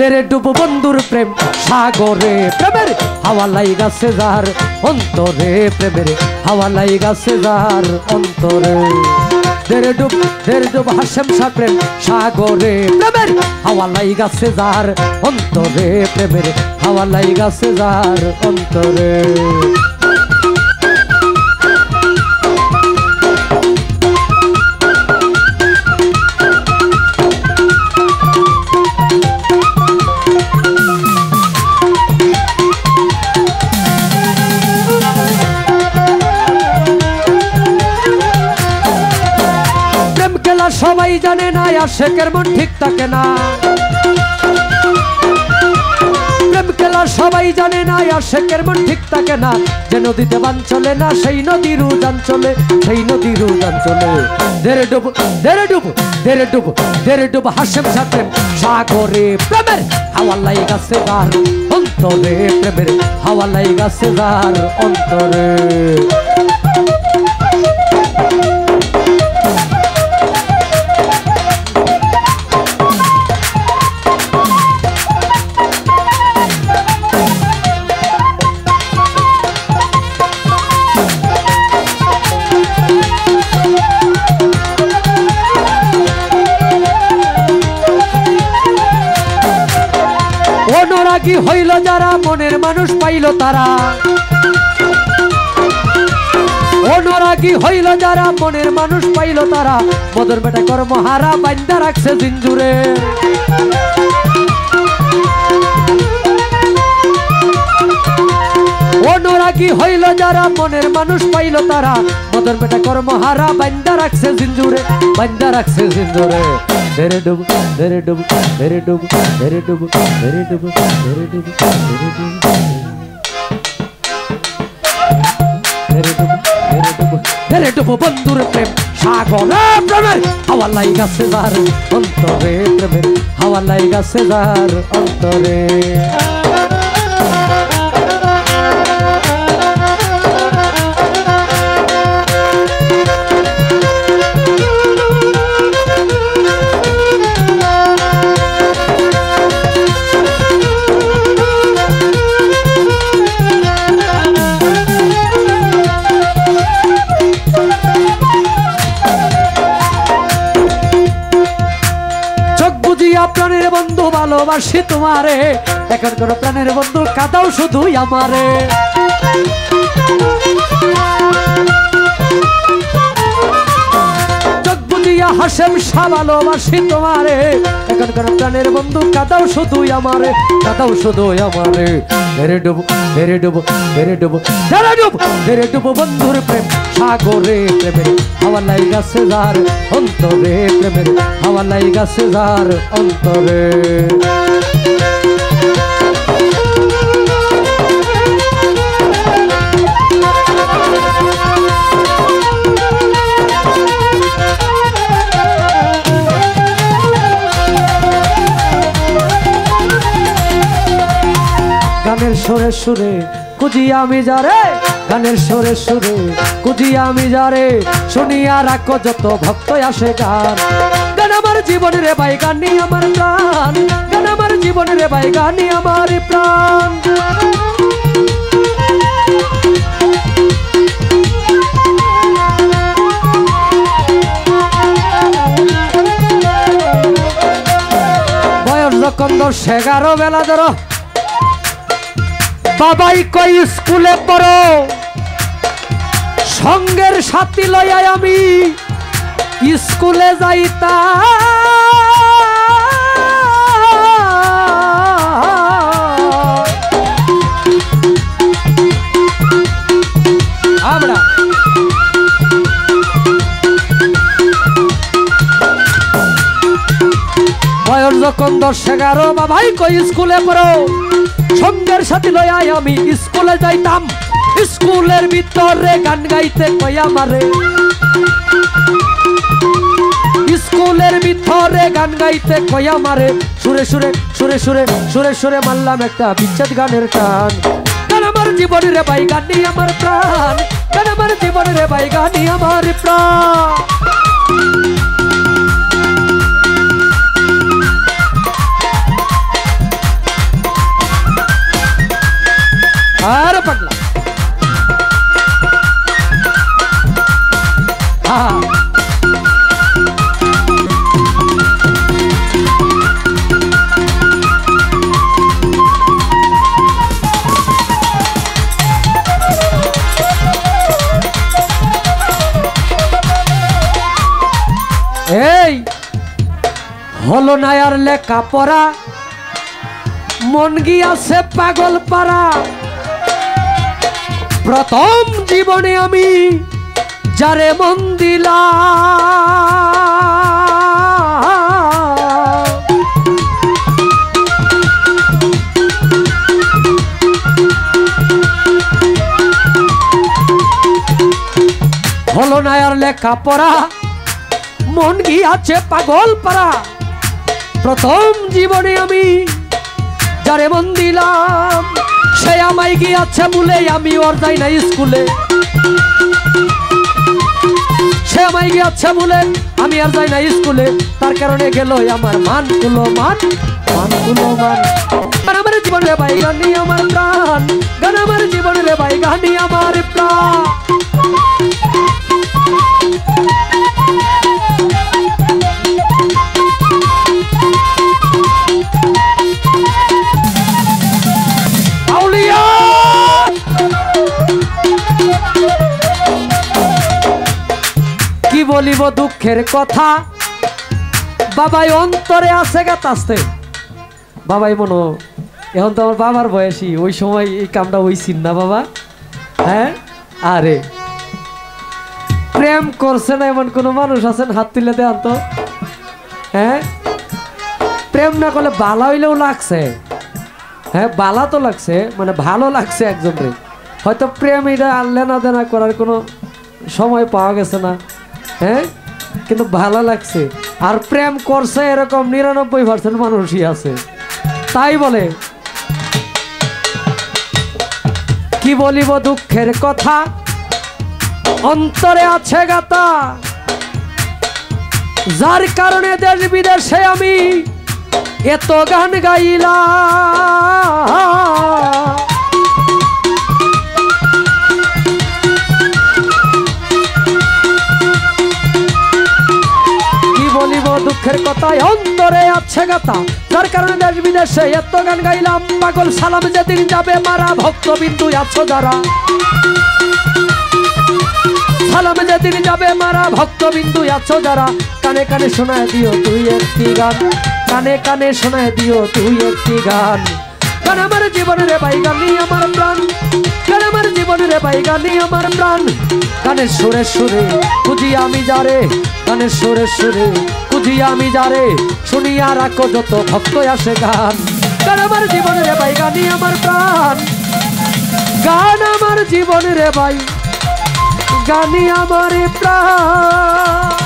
দেরে ডুব বন্ধুর প্রেম সাগরে প্রেমের হাওয়া লাইগাছে যার অন্তরে প্রেমের হাওয়া লাইগাছে যার অন্তরে দেরে ডুব হাশেম শাহ প্রেম সাগরে প্রেমের হাওয়া লাইগাছে যার অন্তরে প্রেমের হাওয়া লাইগাছে যার অন্তরে সবাই জানে না আশেকের মন ঠিক থাকে না প্রেম খেলা সবাই জানে না আশেকের মন ঠিক থাকে না যে নদীতে বান চলে না সেই নদীর উজান চলে সেই নদীর উজান চলে দেরে ডুব দেরে ডুব দেরে ডুব দেরে ডুব হাশেম শাহ প্রেম সাগরে প্রেমের হাওয়া লাইগাছে যার অন্তরে প্রেমের হাওয়া লাইগাছে যার অন্তরে অনুরাগী হইল যারা মনের মানুষ পাইল তারা অনুরাগী হইল যারা মনের মানুষ পাইল তারা মদর বেটা কর্মহারা বান্দা রাখছে জিঞ্জুরে অনুরাগী হইল যারা মনের মানুষ পাইল তারা মদর বেটা কর্মহারা বান্দা রাখছে জিঞ্জুরে বান্দা রাখছে জিঞ্জুরে দেরে ডুব দেরে ডুব দেরে ডুব দেরে ডুব দেরে ডুব দেরে ডুব দেরে ডুব দেরে ডুব দেরে ডুব দেরে ডুব বন্ধুর প্রেম সাগরে প্রেমের হাওয়া লাইগাছে যার অন্তরে প্রেমের হাওয়া লাইগাছে যার অন্তরে প্রাণের বন্ধু ভালোবাসি তোমারে এখন কোন প্রাণের বন্ধু কাঁদাও শুধুই আমারে চোখ বুঝিয়া হাশেম শাহ ভালোবাসি তোমারে এখন কোন প্রাণের বন্ধু কাঁদাও শুধুই আমারে কাঁদাও শুধুই আমারে দেরে ডুব দেরে ডুব দেরে ডুব দেরে ডুব দেরে ডুব বন্ধুর প্রেম সাগরে প্রেমের হাওয়া লাইগাছে যার অন্তরে প্রেমের হাওয়া লাইগাছে যার অন্তরে গানের সুরে সুরে কুজিয়া আমি যারে গানের সুরে সুরে কুজিয়া আমি যারে শুনিয়া রাখো যত ভক্ত আসে গান গান আমার জীবন রে ভাই গানি আমার প্রাণ গান আমার জীবন রে ভাই গানি আমার প্রাণ বয়স যখন 10-11 বেলা ধরো বাবাই কই স্কুলে পড়ো সঙ্গের সাথী লইয়া আমি স্কুলে যাইতা আমরা বয়স যখন 10-11 বাবাই কই স্কুলে পড়ো সঙ্গের সাথে লইয়া আমি স্কুলে যাইতাম স্কুলের ভিতরে গান গাইতে কই আমারে স্কুলের ভিতরে গান গাইতে কই আমারে সুরে সুরে সুরে সুরে সুরে সুরে মারলাম একটা বিচ্ছেদ গানের টান গান আমার জীবন রে ভাই গানি আমার প্রাণ গান আমার জীবন রে ভাই গানি আমার প্রাণ আর পাগলা এই হলো না আর লেখা পড়া মন গিয়াছে পাগল পারা প্রথম জীবনে আমি যারে মন দিলাম হলো না আর লেখা পড়া মন গিয়াছে পাগল পারা প্রথম জীবনে আমি যারে মন দিলাম সে আমায় গিয়াছে ভুলে আমি ওর যাই না স্কুলে সে আমায় গিয়াছে ভুলে আমি আর যাই না স্কুলে তার কারণে গেল আমার মান গুলো মান আমার জীবন রে ভাই গানি আমার প্রাণ গান আমার জীবন রে ভাই গানি আমার প্রাণ কি বলিব দুঃখের কথা বাবাই অন্তরে আছে গাতাস্তে বাবাই মনো এখন তো আমার বাবার বয়সী ওই সময় এই কামটা হইছিল না বাবা হ্যাঁ আরে প্রেম করছে না এমন কোন মানুষ আছেন হাত তুলে দেন তো হ্যাঁ প্রেম না করলে বালা হইলেও লাগছে হ্যাঁ বালা তো লাগছে মানে ভালো লাগছে একজনরে হয়তো প্রেম এটা লেনা দেনা করার কোনো সময় পাওয়া গেছে না হ্যাঁ কিন্তু ভালো লাগছে আর প্রেম করছে এরকম ৯৯% মানুষই আছে তাই বলে কি বলিব দুঃখের কথা অন্তরে আছে গাতা যার কারণে দেশ বিদেশে আমি এত গান গাইলাম বলিব দুঃখের কথায় অন্তরে আছে গাতা যার কারণে দেশ বিদেশে এত গান গাইলাম পাগল সালাম যেদিন যাবে মারা ভক্তবিন্দু আছো যারা সালাম যেদিন যাবে মারা ভক্তবিন্দু আছো যারা কানে কানে শোনায় দিও তুই একটি গান কানে কানে শোনায় দিও তুই একটি গান গান আমার জীবনে রে ভাই গানি আমার প্রাণ গান আমার জীবনে রে ভাই গানি আমার প্রাণ গানের সুরে সুরে খুঁজি আমি যারে গানের সুরে সুরে খুঁজি আমি যারে শুনিয়া রাখো যত ভক্ত আসে গান গান আমার জীবনে রে ভাই গানি আমার প্রাণ গান আমার জীবনে রে ভাই গানি আমার প্রাণ